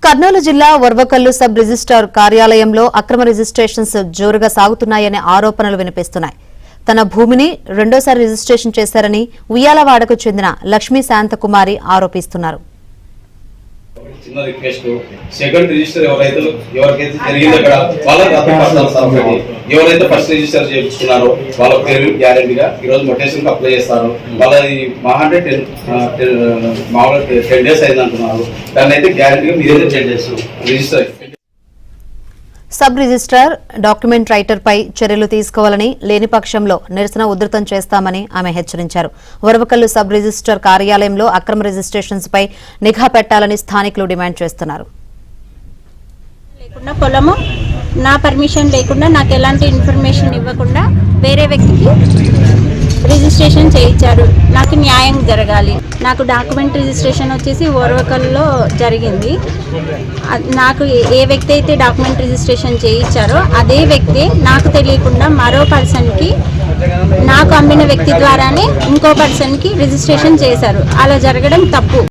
కర్నూలు జిల్లా వర్వకల్లు sub registrar కార్యాలయంలో అక్రమ రిజిస్ట్రేషన్స్ జోరుగా సాగుతున్నాయనే ఆరోపణలు వినిపిస్తున్నాయి. తన భూమిని రెండోసారి రిజిస్ట్రేషన్ చేశారని ఉయ్యాలవాడకు చెందిన లక్ష్మీ శాంతకుమారి ఆరోపిస్తున్నారు. చిన్న రిక్వెస్ట్, సెకండ్ రిజిస్టర్ ఎవరికైతే జరిగిందో అక్కడ వాళ్ళకి అర్థపడతారు సార్. ఒకటి ఎవరైతే ఫస్ట్ రిజిస్టర్ చేయించుకున్నారో వాళ్ళ పేరు గ్యారెంటీగా ఈ రోజు మొటేషన్ అప్లై చేస్తారు. వాళ్ళది మహా అంటే 10 days అయింది అంటున్నారు. దాన్ని అయితే గ్యారెంటీగా మీరైతే 10 days register. Sub registrar document writer పై చర్యలు తీసుకోవాలని, లేని పక్షంలో నిరసన ఉధృతం చేస్తామని ఆమె హెచ్చరించారు. వరవకల్లు సబ్ రిజిస్ట్రార్ కార్యాలయంలో అక్రమ రిజిస్ట్రేషన్స్ పై నిఘా పెట్టాలని స్థానికులు డిమాండ్ చేస్తున్నారు. పొలము నా పర్మిషన్ లేకుండా నాకు ఎలాంటి ఇన్ఫర్మేషన్ ఇవ్వకుండా వేరే వ్యక్తికి రిజిస్ట్రేషన్ చేయించారు. నాకు న్యాయం జరగాలి. నాకు డాక్యుమెంట్ రిజిస్ట్రేషన్ వచ్చేసి ఓర్వకల్లో జరిగింది. నాకు ఏ వ్యక్తి అయితే డాక్యుమెంట్ రిజిస్ట్రేషన్ చేయించారో అదే వ్యక్తి నాకు తెలియకుండా మరో పర్సన్కి, నాకు అమ్మిన వ్యక్తి ద్వారానే ఇంకో పర్సన్కి రిజిస్ట్రేషన్ చేశారు. అలా జరగడం తప్పు.